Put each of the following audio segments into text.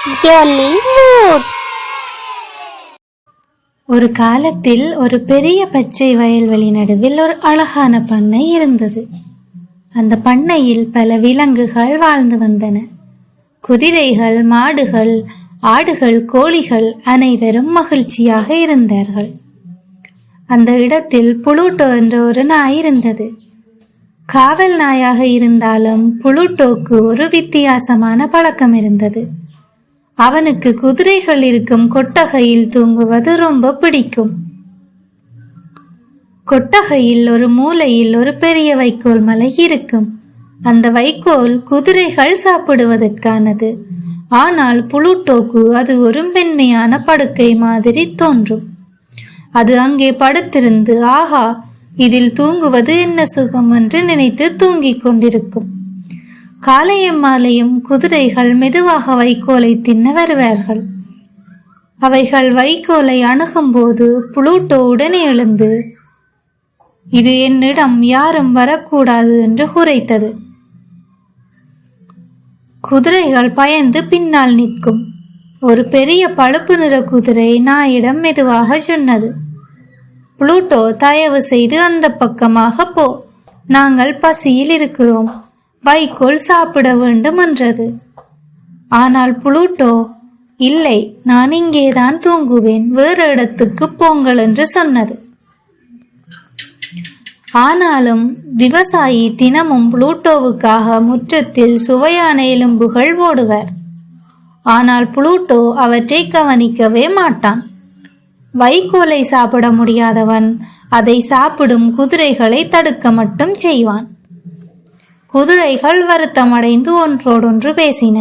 Jollywood. ஒரு காலத்தில் ஒரு பெரிய பச்சை வயல்வெளி நடுவில் ஒரு அழகான பண்ணை இருந்தது. அந்த பண்ணையில் பல விலங்குகள் வாழ்ந்து வந்தன. குதிரைகள், மாடுகள், ஆடுகள், கோழிகள் அனைவரும் மகிழ்ச்சியாக இருந்தார்கள். அந்த இடத்தில் புளூட்டோ என்ற ஒரு நாய் இருந்தது. காவல் நாயாக இருந்தாலும் புளூட்டோக்கு ஒரு வித்தியாசமான பழக்கம் இருந்தது. அவனுக்கு குதிரைகள் இருக்கும் கொட்டகையில் தூங்குவது ரொம்ப பிடிக்கும். கொட்டகையில் ஒரு மூலையில் ஒரு பெரிய வைக்கோல் மலை இருக்கும். அந்த வைக்கோல் குதிரைகள் சாப்பிடுவதற்கானது. ஆனால் புளூட்டோக்கு அது ஒரு மென்மையான படுக்கை மாதிரி தோன்றும். அது அங்கே படுத்திருந்து ஆஹா, இதில் தூங்குவது என்ன சுகம் என்று நினைத்து தூங்கிக் கொண்டிருக்கும். காலையும் மாலையும் குதிரைகள் மெதுவாக வைக்கோலை தின்ன வருவார்கள். அவைகள் வைக்கோலை அணுகும் போது புளூட்டோ உடனே எழுந்து, இது என்னிடம் யாரும் வரக்கூடாது என்று குரைத்தது. குதிரைகள் பயந்து பின்னால் நிற்கும். ஒரு பெரிய பழுப்பு நிற குதிரை நாயிடம் மெதுவாக சொன்னது, புளூட்டோ, தயவு செய்து அந்த பக்கமாக போ, நாங்கள் பசியில் இருக்கிறோம், வைக்கோல் சாப்பிட வேண்டும் என்றது. ஆனால் புளூட்டோ, இல்லை, நான் இங்கேதான் தூங்குவேன், வேறு இடத்துக்கு போங்கள் என்று சொன்னது. ஆனாலும் விவசாயி தினமும் புளூட்டோவுக்காக முற்றத்தில் சுவையான எலும்புகள் ஓடுவார். ஆனால் புளூட்டோ அவற்றை கவனிக்கவே மாட்டான். வைக்கோலை சாப்பிட முடியாதவன் அதை சாப்பிடும் குதிரைகளை தடுக்க மட்டும் செய்வான். குதிரைகள் வருத்தமடைந்து ஒன்றோடொன்று பேசின.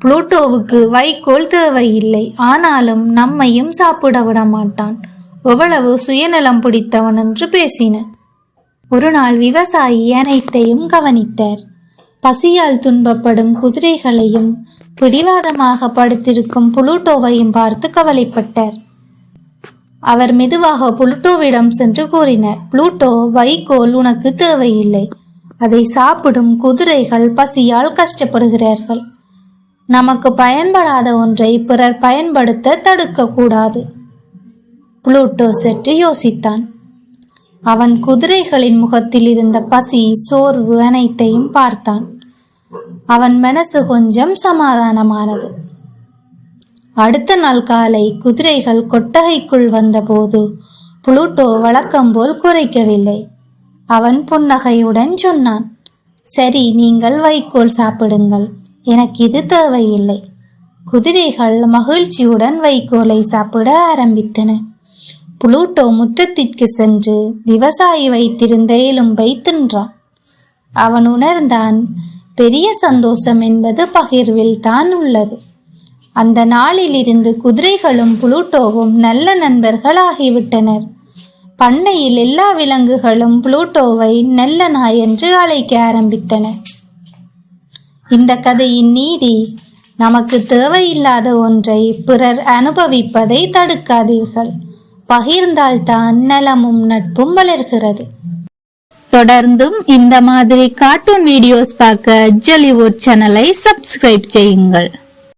புளூட்டோவுக்கு வைக்கோல் தேவையில்லை, ஆனாலும் நம்மையும் சாப்பிட விட மாட்டான், எவ்வளவு சுயநலம் பிடித்தவன் என்று பேசின. ஒரு நாள் விவசாயி அனைத்தையும் கவனித்தார். பசியால் துன்பப்படும் குதிரைகளையும் பிடிவாதமாக படுத்திருக்கும் புளூட்டோவையும் பார்த்து கவலைப்பட்டார். அவர் மெதுவாக புளூட்டோவிடம் சென்று கூறினார், புளூட்டோ, வைக்கோல் உனக்கு தேவையில்லை, அதை சாப்பிடும் குதிரைகள் பசியால் கஷ்டப்படுகிறார்கள். நமக்கு பயன்படாத ஒன்றை பிறர் பயன்படுத்த தடுக்க கூடாது. புளூட்டோ சற்று யோசித்தான். அவன் குதிரைகளின் முகத்தில் இருந்த பசி, சோர்வு அனைத்தையும் பார்த்தான். அவன் மனசு கொஞ்சம் சமாதானமானது. அடுத்த நாள் காலை குதிரைகள் கொட்டகைக்குள் வந்தபோது புளூட்டோ வழக்கம் போல் குறைக்கவில்லை. அவன் புன்னகையுடன் சொன்னான், சரி, நீங்கள் வைக்கோல் சாப்பிடுங்கள், எனக்கு இது தேவையில்லை. குதிரைகள் மகிழ்ச்சியுடன் வைக்கோலை சாப்பிட ஆரம்பித்தன. புளூட்டோ முற்றத்திற்கு சென்று விவசாயி வைத்திருந்த எலும்பை தின்றான். அவன் உணர்ந்தான், பெரிய சந்தோஷம் என்பது பகிர்வில் தான் உள்ளது. அந்த நாளில் இருந்து குதிரைகளும் புளூட்டோவும் நல்ல நண்பர்கள் ஆகிவிட்டனர். பண்ணையில் எல்லா விலங்குகளும் புளூட்டோவை நல்ல நாய் என்று அழைக்க ஆரம்பித்தன. இந்த கதையின் நீதி, நமக்கு தேவையில்லாத ஒன்றை பிறர் அனுபவிப்பதை தடுக்காதீர்கள். பகிர்ந்தால்தான் நலமும் நட்பும் வளர்கிறது. தொடர்ந்தும் இந்த மாதிரி கார்ட்டூன் வீடியோஸ் பார்க்க ஜாலிவுட் சேனலை சப்ஸ்கிரைப் செய்யுங்கள்.